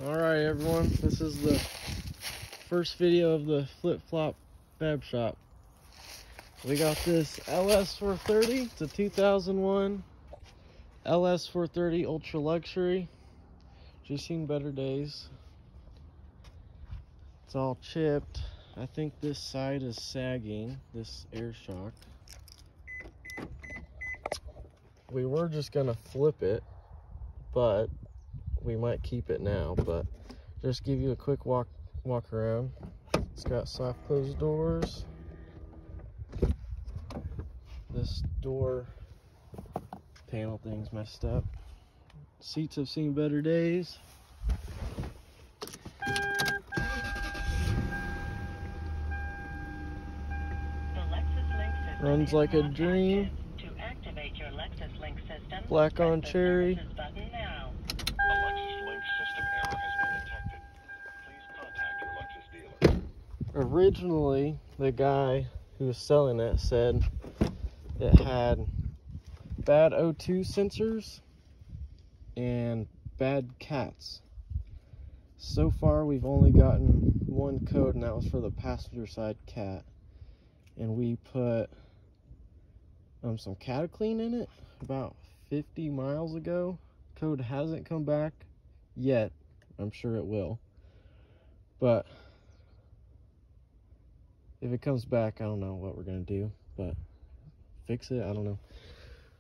Alright everyone, this is the first video of the flip-flop fab shop. We got this LS430, it's a 2001 LS430 Ultra Luxury. Just seen better days. It's all chipped. I think this side is sagging, this air shock. We were just gonna flip it, but we might keep it now. But just give you a quick walk around. It's got soft close doors. This door panel thing's messed up. Seats have seen better days. Runs like a dream. Black on cherry. Originally, the guy who was selling it said it had bad O2 sensors and bad cats. So far, we've only gotten one code, and that was for the passenger side cat. And we put some cataclean in it about 50 miles ago. Code hasn't come back yet. I'm sure it will. But if it comes back, I don't know what we're gonna do, but fix it, I don't know.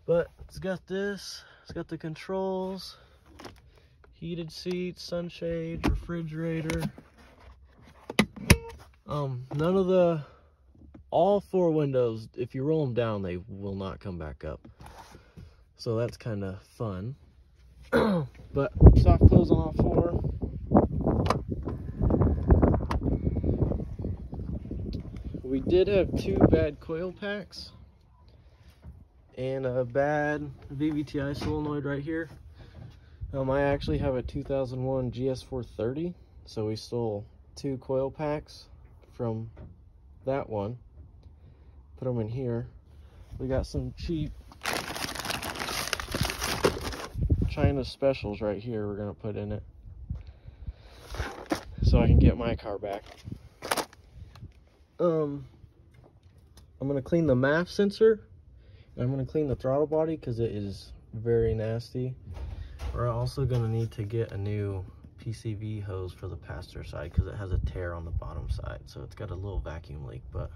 But it's got this, it's got the controls, heated seats, sunshade, refrigerator. None of the, all four windows, if you roll them down, they will not come back up. So that's kind of fun. But soft close on all four. We did have two bad coil packs and a bad VVTi solenoid right here. I actually have a 2001 GS430, so we stole two coil packs from that one, put them in here. We got some cheap China specials right here we're gonna put in it so I can get my car back. I'm gonna clean the MAF sensor, and I'm gonna clean the throttle body because it is very nasty. We're also gonna need to get a new PCV hose for the passenger side because it has a tear on the bottom side, so it's got a little vacuum leak. But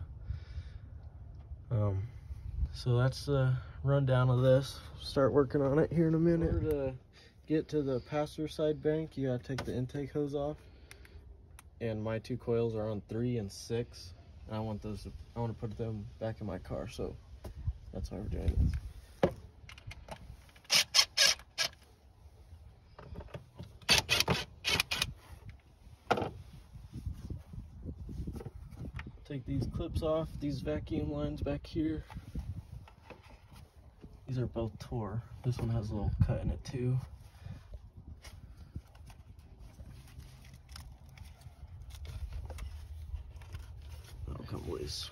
so that's the rundown of this. Start working on it here in a minute. In order to get to the passenger side bank, you gotta take the intake hose off, and my two coils are on 3 and 6. And I want to put them back in my car, so that's why we're doing this. Take these clips off, these vacuum lines back here. These are both tore. This one has a little cut in it too. That'll come loose.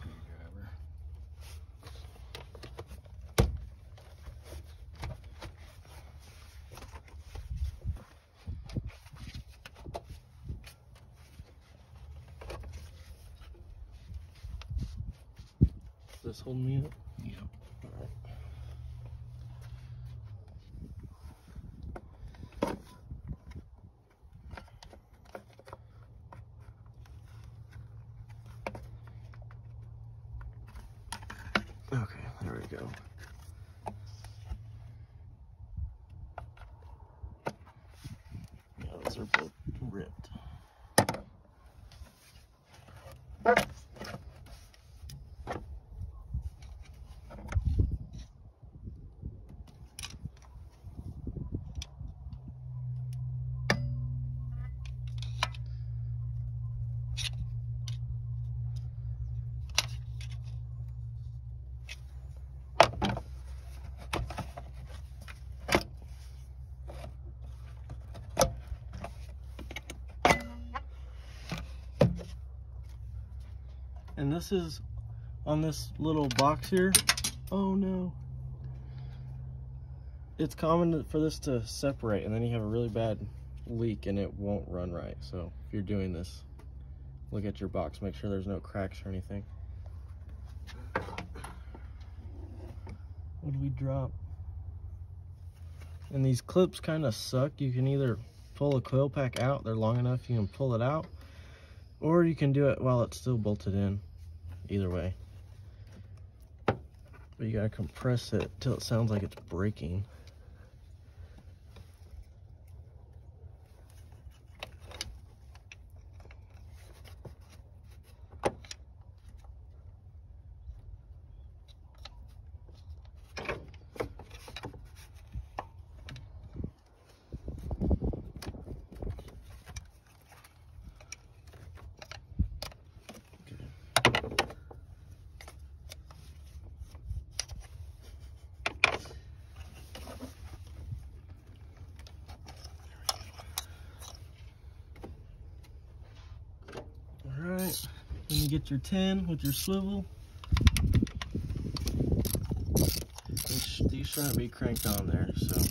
Is this holding me up? Yeah. All right. Okay, there we go. Yeah, those are both ripped. And this is on this little box here. Oh no. It's common for this to separate, and then you have a really bad leak and it won't run right. So if you're doing this, look at your box, make sure there's no cracks or anything. What do we drop? And these clips kind of suck. You can either pull a coil pack out, they're long enough you can pull it out, or you can do it while it's still bolted in. Either way. But you gotta compress it till it sounds like it's breaking. Alright, then you get your 10 with your swivel. These shouldn't be cranked on there, so.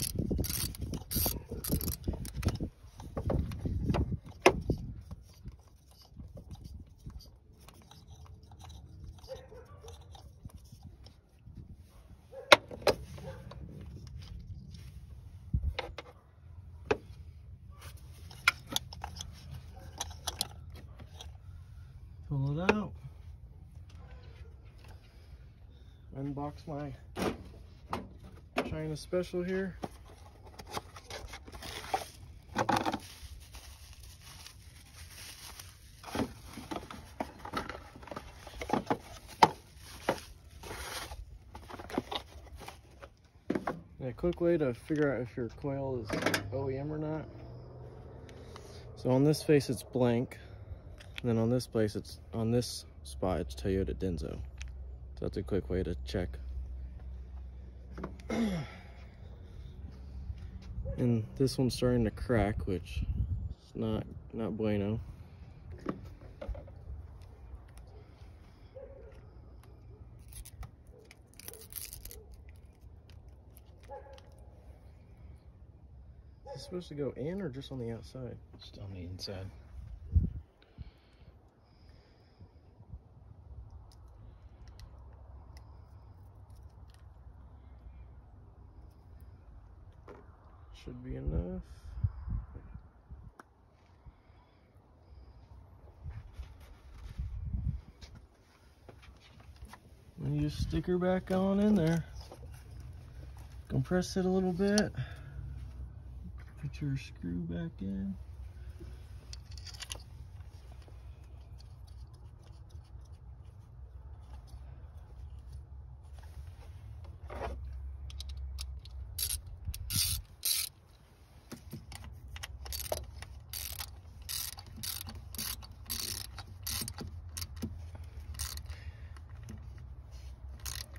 Pull it out. Unbox my China Special here. And a quick way to figure out if your coil is OEM or not. So on this face it's blank. And then on this place, on this spot, it's Toyota Denso. So that's a quick way to check. And this one's starting to crack, which is not bueno. Is this supposed to go in or just on the outside? Just on the inside. Should be enough. And you just stick her back on in there. Compress it a little bit. Put your screw back in.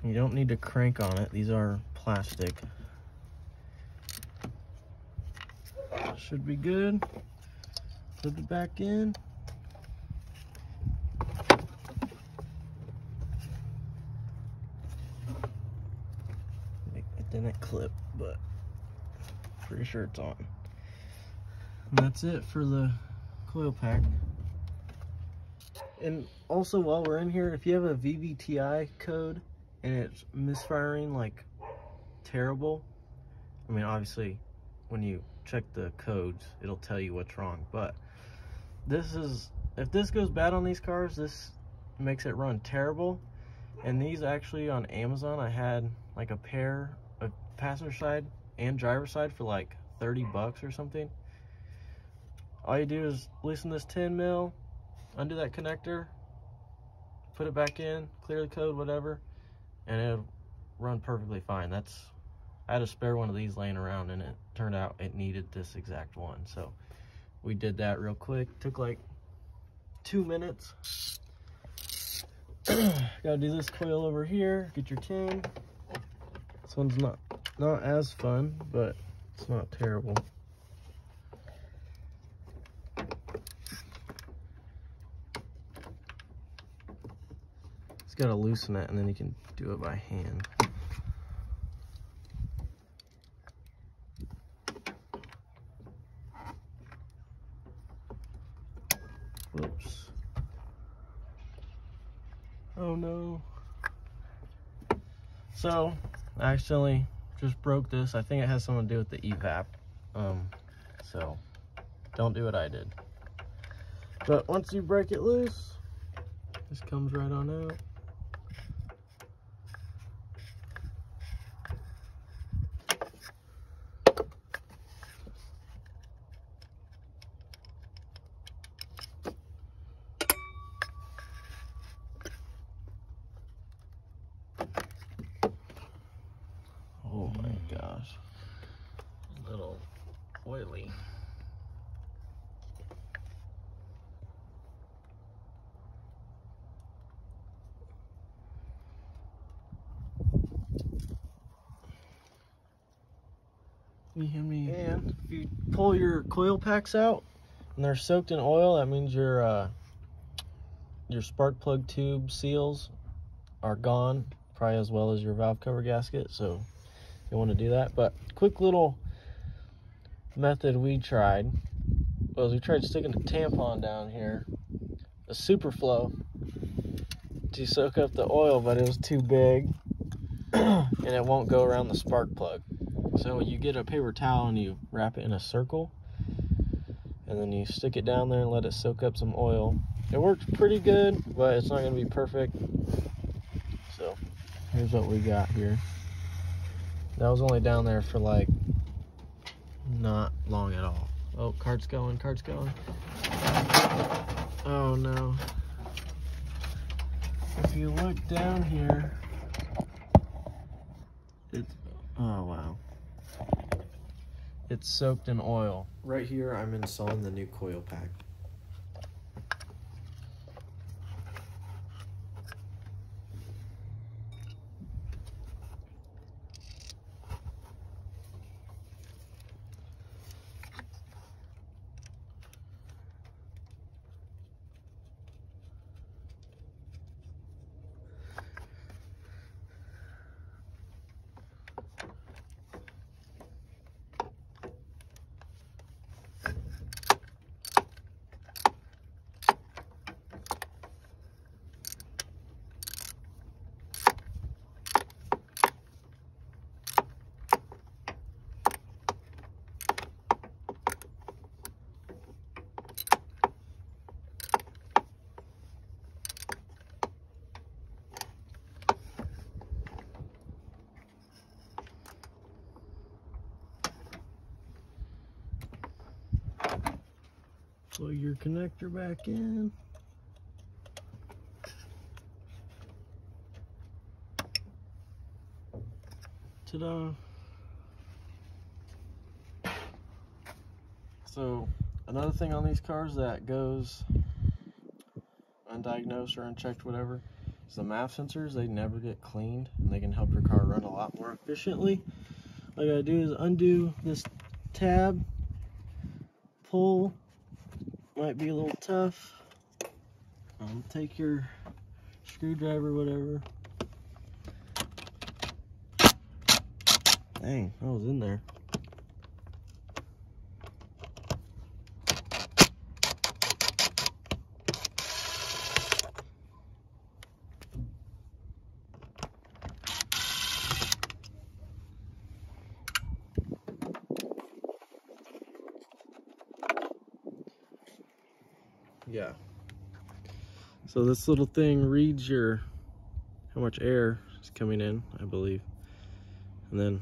You don't need to crank on it. These are plastic. Should be good. Put it back in. It didn't clip, but pretty sure it's on. And that's it for the coil pack. And also, while we're in here, if you have a VVTi code and it's misfiring like terrible, I mean, obviously when you check the codes it'll tell you what's wrong, but if this goes bad on these cars, this makes it run terrible. And these actually on Amazon, I had like a pair of passenger side and driver side for like 30 bucks or something. All you do is loosen this 10 mil, undo that connector, put it back in, clear the code, whatever, and it'll run perfectly fine. I had a spare one of these laying around and it turned out it needed this exact one. So we did that real quick. Took like 2 minutes. Gotta do this coil over here, get your 10. This one's not as fun, but it's not terrible. Just gotta loosen it and then you can do it by hand. Whoops. Oh no. So, I accidentally just broke this. I think it has something to do with the evap. So, don't do what I did. But once you break it loose, this comes right on out. Oh my gosh. A little oily. And if you pull your coil packs out and they're soaked in oil, that means your spark plug tube seals are gone, probably as well as your valve cover gasket. So you want to do that. But quick little method we tried was we tried sticking a tampon down here, a super flow, to soak up the oil, but it was too big and it won't go around the spark plug. So you get a paper towel and you wrap it in a circle, and then you stick it down there and let it soak up some oil. It works pretty good, but it's not going to be perfect. So here's what we got here. That was only down there for like not long at all. Oh, cart's going, cart's going. Oh no. If you look down here, it's, oh wow. It's soaked in oil. Right here, I'm installing the new coil pack. Plug your connector back in. Ta-da. So another thing on these cars that goes undiagnosed or unchecked, whatever, is the MAF sensors. They never get cleaned, and they can help your car run a lot more efficiently. All I gotta do is undo this tab, pull. Might be a little tough. Take your screwdriver, whatever. Dang, I was in there. Yeah. So this little thing reads how much air is coming in, I believe. And then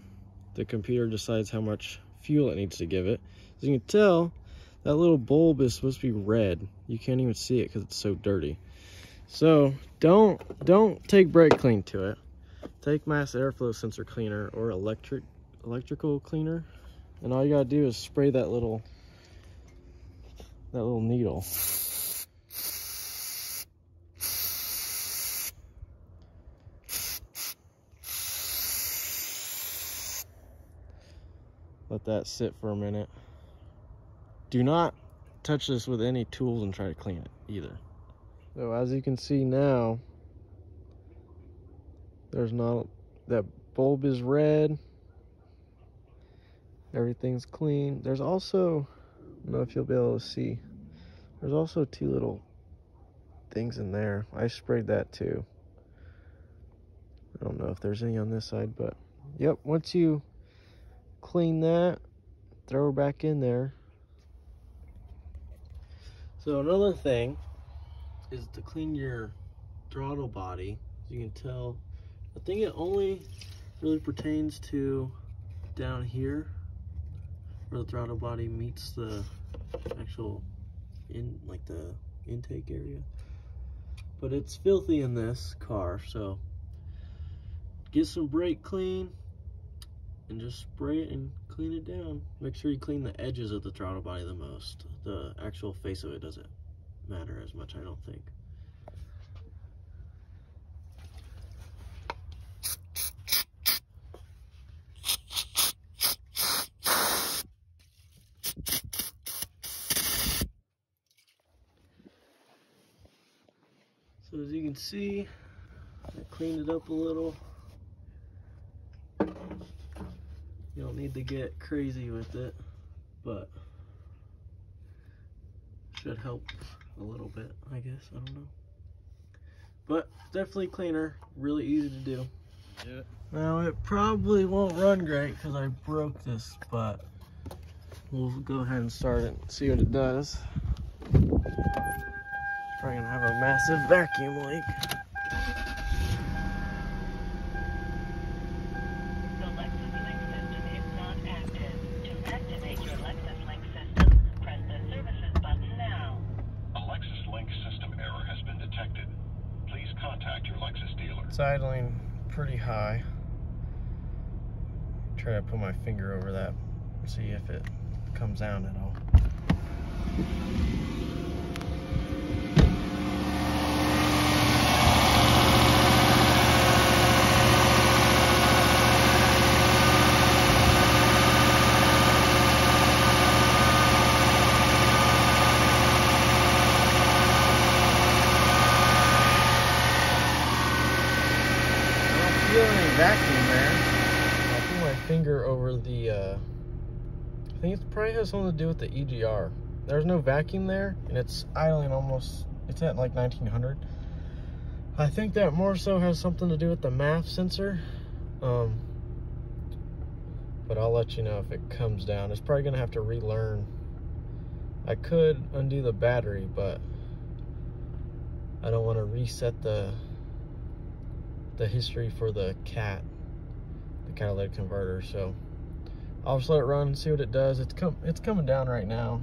the computer decides how much fuel it needs to give it. As you can tell, that little bulb is supposed to be red. You can't even see it because it's so dirty. So don't take brake clean to it. Take mass airflow sensor cleaner or electrical cleaner, and all you gotta do is spray that little needle. Let that sit for a minute. Do not touch this with any tools and try to clean it either. So as you can see now, that bulb is red. Everything's clean. There's also, I don't know if you'll be able to see, There's also 2 little things in there. I sprayed that too. I don't know if there's any on this side, but yep, once you clean that, throw her back in there. So another thing is to clean your throttle body. As you can tell, I think it only really pertains to down here where the throttle body meets the actual the intake area. But it's filthy in this car, so get some brake clean and just spray it and clean it down. Make sure you clean the edges of the throttle body the most. The actual face of it doesn't matter as much, I don't think. So as you can see, I cleaned it up a little. You don't need to get crazy with it, but should help a little bit, I guess. I don't know. But definitely cleaner, really easy to do. Yeah. Now it probably won't run great because I broke this, but we'll go ahead and start it and see what it does. Probably gonna have a massive vacuum leak. The Lexus Link system is not active. To activate your Lexus Link system, press the Services button now. A Lexus Link system error has been detected. Please contact your Lexus dealer. It's idling pretty high. Try to put my finger over that and see if it comes down at all. Vacuum there. I'll put my finger over the I think it probably has something to do with the EGR. There's no vacuum there and it's idling almost, it's at like 1900. I think that more so has something to do with the MAF sensor, but I'll let you know if it comes down. It's probably gonna have to relearn. I could undo the battery, but I don't want to reset the history for the catalytic converter, so I'll just let it run and see what it does. It's coming down right now,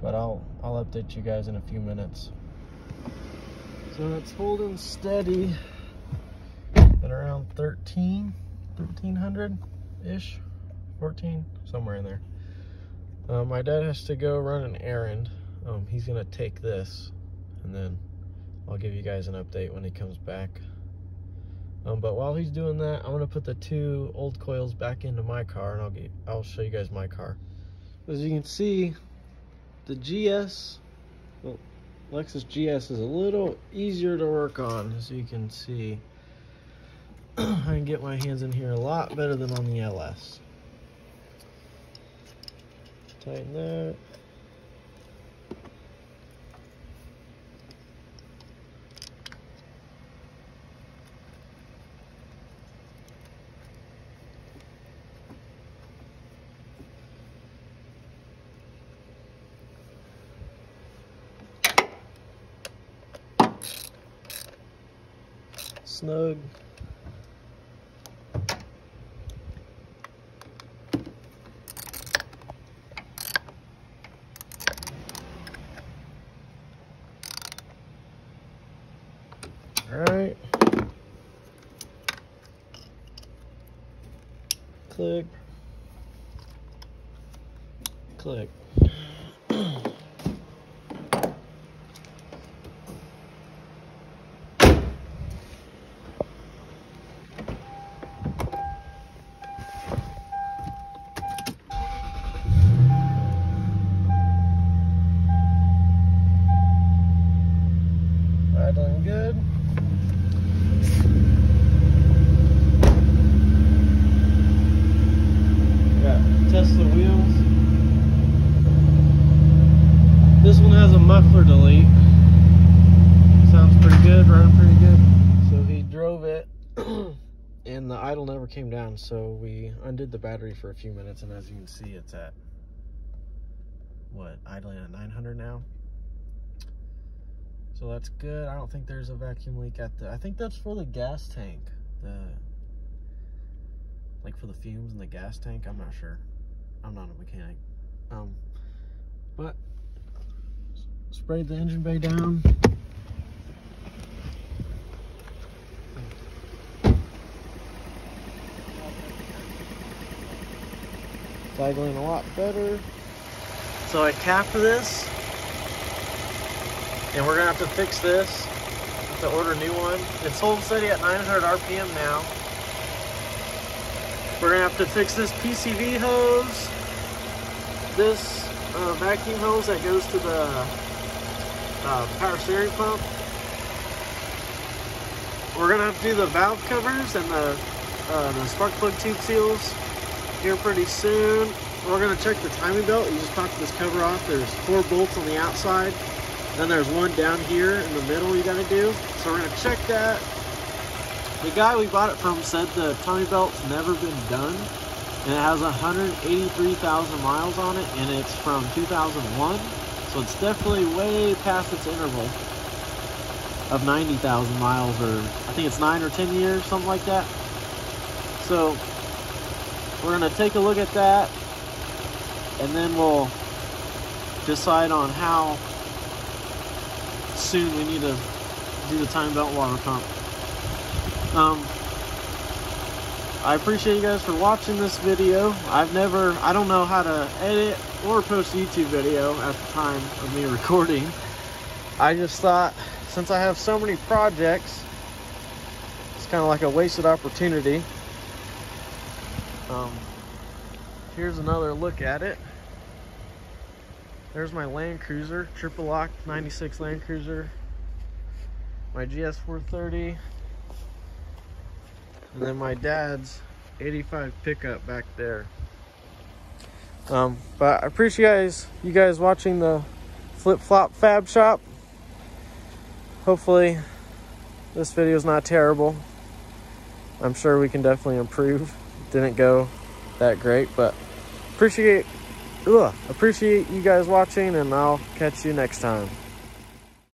but I'll update you guys in a few minutes. So it's holding steady at around 1300 ish, 14, somewhere in there. My dad has to go run an errand. He's gonna take this and then I'll give you guys an update when he comes back. But while he's doing that, I'm gonna put the 2 old coils back into my car, and I'll show you guys my car. As you can see, the GS, well, Lexus GS is a little easier to work on. As you can see, I can get my hands in here a lot better than on the LS. Tighten that. Snug. All right. Click. Click. Idling good. Got Tesla wheels. This one has a muffler delete. Sounds pretty good, running pretty good. So he drove it and the idle never came down, so we undid the battery for a few minutes, and as you can see, it's at what, idling at 900 now. So that's good. I don't think there's a vacuum leak at the, I think that's for the gas tank, like for the fumes in the gas tank. I'm not sure, I'm not a mechanic. But sprayed the engine bay down. It's idling a lot better. So I capped this, and we're gonna have to fix this. Have to order a new one. It's holding steady at 900 RPM now. We're gonna have to fix this PCV hose, this vacuum hose that goes to the power steering pump. We're gonna have to do the valve covers and the spark plug tube seals here pretty soon. We're gonna check the timing belt. You just pop this cover off. There's 4 bolts on the outside. Then there's one down here in the middle you gotta do. So we're gonna check that. The guy we bought it from said the timing belt's never been done, and it has 183,000 miles on it, and it's from 2001. So it's definitely way past its interval of 90,000 miles, or I think it's 9 or 10 years, something like that. So we're gonna take a look at that, and then we'll decide on how soon we need to do the timing belt water pump. I appreciate you guys for watching this video. I don't know how to edit or post a YouTube video at the time of me recording. I just thought, since I have so many projects, it's kind of like a wasted opportunity. Here's another look at it. There's my Land Cruiser, triple lock 96 Land Cruiser, my GS430, and then my dad's 85 pickup back there. But I appreciate you guys watching the Flip Flop Fab Shop. Hopefully this video is not terrible. I'm sure we can definitely improve. Didn't go that great, but appreciate you guys watching, and I'll catch you next time.